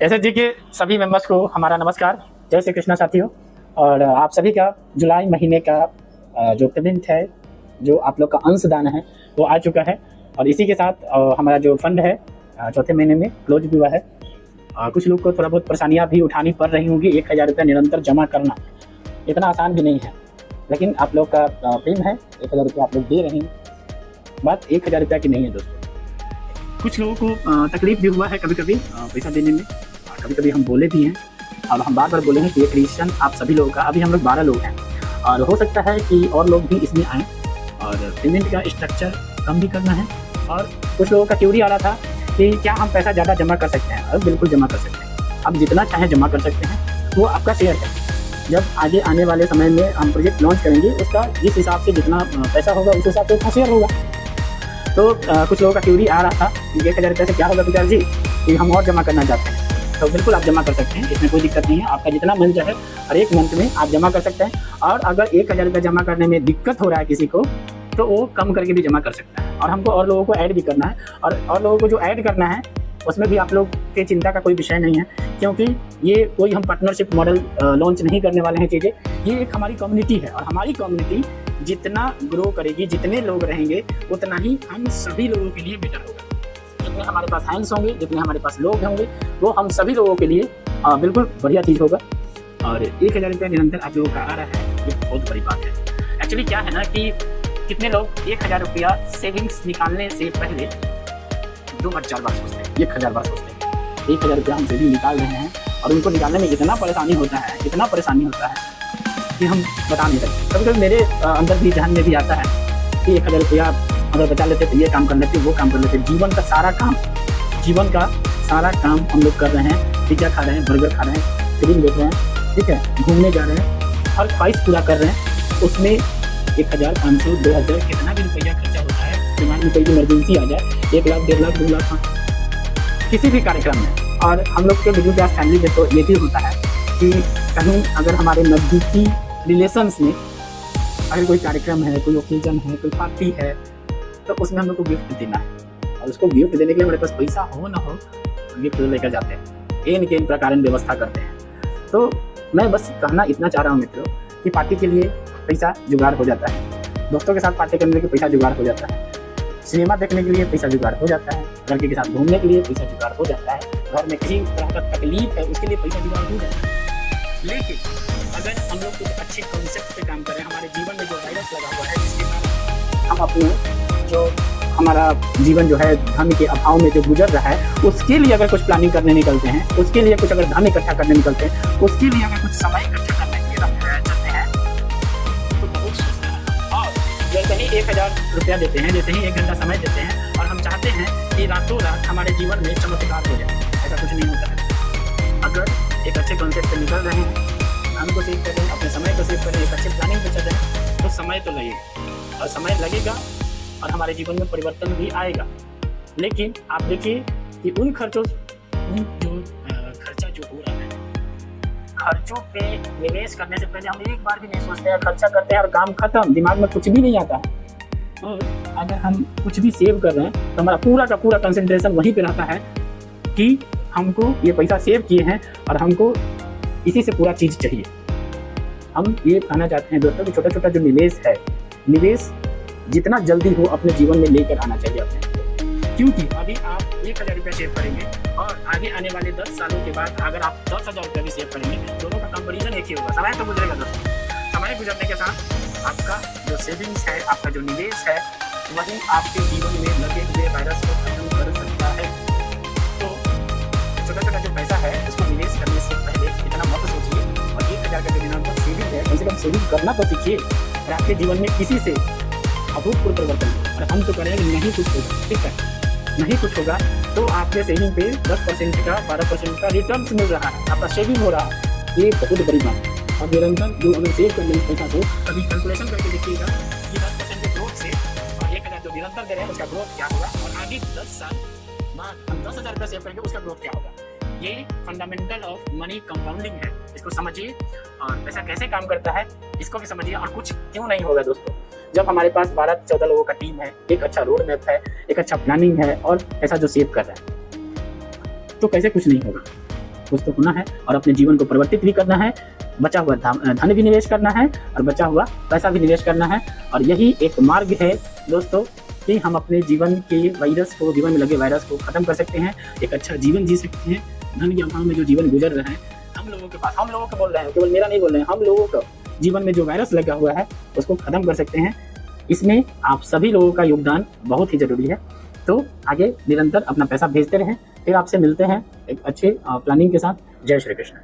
SHG के सभी members को हमारा नमस्कार। जय श्री कृष्णा साथियों। और आप सभी का जुलाई महीने का जो पेमेंट है, जो आप लोग का अंशदान है, वो आ चुका है। और इसी के साथ हमारा जो फंड है चौथे महीने में क्लोज भी हुआ है। कुछ लोग को थोड़ा बहुत परेशानियां भी उठानी पड़ रही होंगी। 1000 रुपया निरंतर जमा करना इतना आसान भी नहीं है, लेकिन आप लोग का प्रेम है। 1000 रुपया आप लोग दे रहे हैं। बात 1000 रुपया की नहीं है दोस्तों। कुछ लोगों को तकलीफ भी हुआ है कभी कभी पैसा देने में। कभी कभी हम बोले भी हैं, और हम बार बार बोले हैं कि ये क्रिएशन आप सभी लोगों का। अभी हम लोग 12 लोग हैं, और हो सकता है कि और लोग भी इसमें आएँ। और पेमेंट का स्ट्रक्चर कम भी करना है। और कुछ लोगों का क्यूरी आ रहा था कि क्या हम पैसा ज़्यादा जमा कर सकते हैं। अब बिल्कुल जमा कर सकते हैं। आप जितना चाहें जमा कर सकते हैं, वो आपका शेयर है। जब आगे आने वाले समय में हम प्रोजेक्ट लॉन्च करेंगे, उसका जिस हिसाब से जितना पैसा होगा उस हिसाब से उतना शेयर होगा। तो कुछ लोगों का क्यूरी आ रहा था कि 1000 रुपये से क्या होगा विकास जी, कि हम और जमा करना चाहते हैं। तो बिल्कुल आप जमा कर सकते हैं, इसमें कोई दिक्कत नहीं है। आपका जितना मंथ है हर एक मंथ में आप जमा कर सकते हैं। और अगर 1000 रुपये जमा करने में दिक्कत हो रहा है किसी को, तो वो कम करके भी जमा कर सकता है। और हमको और लोगों को ऐड भी करना है। और लोगों को जो ऐड करना है उसमें भी आप लोग के चिंता का कोई विषय नहीं है, क्योंकि ये कोई हम पार्टनरशिप मॉडल लॉन्च नहीं करने वाले हैं चीज़ें। ये एक हमारी कम्युनिटी है, और हमारी कम्युनिटी जितना ग्रो करेगी, जितने लोग रहेंगे, उतना ही हम सभी लोगों के लिए बेटर होगा। जितने हमारे पास हैंड्स होंगे, जितने हमारे पास लोग होंगे, वो हम सभी लोगों के लिए बिल्कुल बढ़िया चीज़ होगा। और 1000 रुपया निरंतर आप लोगों का आ रहा है, ये बहुत बड़ी बात है। एक्चुअली क्या है ना कि कितने लोग 1000 रुपया सेविंग्स निकालने से पहले 2000 बार सोचते हैं, 1000 बार सोचते हैं। 1000 रुपया हम सेविंग निकाल रहे हैं, और उनको निकालने में इतना परेशानी होता है, इतना परेशानी होता है कि हम बता नहीं सकते। कभी कभी मेरे अंदर भी ध्यान में भी आता है कि 1000 रुपया अगर बचा लेते तो ये काम कर लेते, वो काम कर लेते। जीवन का सारा काम हम लोग कर रहे हैं। पिज्जा खा रहे हैं, बर्गर खा रहे हैं, फिल्म देख रहे हैं, ठीक है, घूमने जा रहे हैं, हर ख्वाहिश पूरा कर रहे हैं। उसमें 1000, 500, 2000 कितना भी रुपया खर्चा होता है। दिमाग में कोई भी इमरजेंसी आ जाए, 1 लाख, 1.5 लाख, 2 लाख, किसी भी कार्यक्रम में। और हम लोग के मिडिल क्लास फैमिली में तो ये भी होता है कि कहीं अगर हमारे नज़दीकी रिलेशंस में अगर कोई कार्यक्रम है, कोई ओकेजन है, कोई पार्टी है, तो उसमें हम लोग को गिफ्ट देना है। और उसको गिफ्ट देने के लिए हमारे पास पैसा हो ना हो, गिफ्ट लेकर जाते हैं, एन के इन प्रकार व्यवस्था करते हैं। तो मैं बस कहना इतना चाह रहा हूँ मित्रों कि पार्टी के लिए पैसा जुगाड़ हो जाता है, दोस्तों के साथ पार्टी करने के लिए पैसा जुगाड़ हो जाता है, सिनेमा देखने के लिए पैसा जुगाड़ हो जाता है, लड़के के साथ घूमने के लिए पैसा जुगाड़ हो जाता है, घर में किसी तरह का तकलीफ है उसके लिए पैसा जुगाड़ हो जाता है। लेकिन अगर हम लोग कुछ अच्छे कॉन्सेप्ट पे काम करें, हमारे जीवन में जो वायरस लगा हुआ है, जिसके कारण हम अपने जो हमारा जीवन जो है धन के अभाव में जो गुजर रहा है, उसके लिए अगर कुछ प्लानिंग करने निकलते हैं, उसके लिए कुछ अगर धन इकट्ठा करने निकलते हैं, उसके लिए अगर कुछ समय इकट्ठा करने के लिए चलते हैं, तो बहुत सोचते हैं। और जैसे ही 1000 रुपया देते हैं, जैसे ही 1 घंटा समय देते हैं, और हम चाहते हैं कि रातों रात हमारे जीवन में चमत्कार हो जाए, ऐसा कुछ नहीं होता है। अगर एक अच्छे कॉन्सेप्ट पे निकल रहे हैं, हम को सेव करें, अपने समय को सेव करें, एक अच्छे प्लानिंग पे चल रहे हैं, तो समय तो लगेगा, और समय लगेगा और हमारे जीवन में परिवर्तन भी आएगा। लेकिन आप देखिए कि उन खर्चा जो हो रहा है, खर्चों पे निवेश करने से पहले हम एक बार भी नहीं सोचते हैं, खर्चा करते हैं और काम खत्म, दिमाग में कुछ भी नहीं आता है। और अगर हम कुछ भी सेव कर रहे हैं, तो हमारा पूरा का पूरा कंसंट्रेशन वहीं पे रहता है कि हमको ये पैसा सेव किए हैं और हमको इसी से पूरा चीज़ चाहिए। हम ये कहना चाहते हैं दोस्तों कि छोटा छोटा जो निवेश है, निवेश जितना जल्दी हो अपने जीवन में लेकर आना चाहिए अपने। क्योंकि अभी आप 1000 रुपया सेव करेंगे, और आगे आने वाले 10 सालों के बाद अगर आप 10,000 रुपया भी सेव करेंगे, दोनों का कंपैरिजन एक ही होगा। समय तो गुजरेगा दोस्तों, समय गुजरने के साथ आपका जो सेविंग्स है, आपका जो निवेश है, वही आपके जीवन में लगे हुए वायरस को खत्म कर सकता है। तो छोटा छोटा जो पैसा है उसको निवेश करने से पहले इतना मत सोचिए, और 1000 का जो दिनांक सेविंग है, कम से कम सेविंग करना तो सीखिए। और आपके जीवन में किसी से अभूतपूर्व परिवर्तन हो, और हम तो करेंगे नहीं कुछ होगा, ठीक है, नहीं कुछ होगा, तो आपके सेविंग पे 10% का 12% का रिटर्न मिल रहा है, आपका सेविंग हो रहा है, ये बहुत बड़ी बात है। और निरंतर जो अगर सेव कर लेंगे पैसा को, कभी कैलकुलेशन करके देखिएगा कि 10% के ग्रोथ से और 1000 जो निरंतर दे रहे हैं उसका ग्रोथ क्या होगा, और आगे 10 साल बाद हम 10,000 रुपया सेव करेंगे, उसका ग्रोथ क्या होगा। ये फंडामेंटल ऑफ मनी कंपाउंडिंग है, इसको समझिए। और पैसा कैसे काम करता है इसको भी समझिए। और कुछ क्यों नहीं होगा दोस्तों, जब हमारे पास 12-14 लोगों का टीम है, एक अच्छा रोड मैप है, एक अच्छा प्लानिंग है, और पैसा जो सेव कर रहा है, तो कैसे कुछ नहीं होगा। कुछ तो होना है और अपने जीवन को परिवर्तित भी करना है, बचा हुआ धन भी निवेश करना है और बचा हुआ पैसा भी निवेश करना है। और यही एक मार्ग है दोस्तों कि हम अपने जीवन के वायरस को, जीवन में लगे वायरस को खत्म कर सकते हैं, एक अच्छा जीवन जी सकते हैं। धन के अभाव में जो जीवन गुजर रहा है हम लोगों के पास, हम लोगों को बोल रहे हैं, केवल मेरा नहीं बोल रहे हैं, हम लोगों को जीवन में जो वायरस लगा हुआ है उसको खत्म कर सकते हैं। इसमें आप सभी लोगों का योगदान बहुत ही जरूरी है। तो आगे निरंतर अपना पैसा भेजते रहें। फिर आपसे मिलते हैं एक अच्छे प्लानिंग के साथ। जय श्री कृष्ण।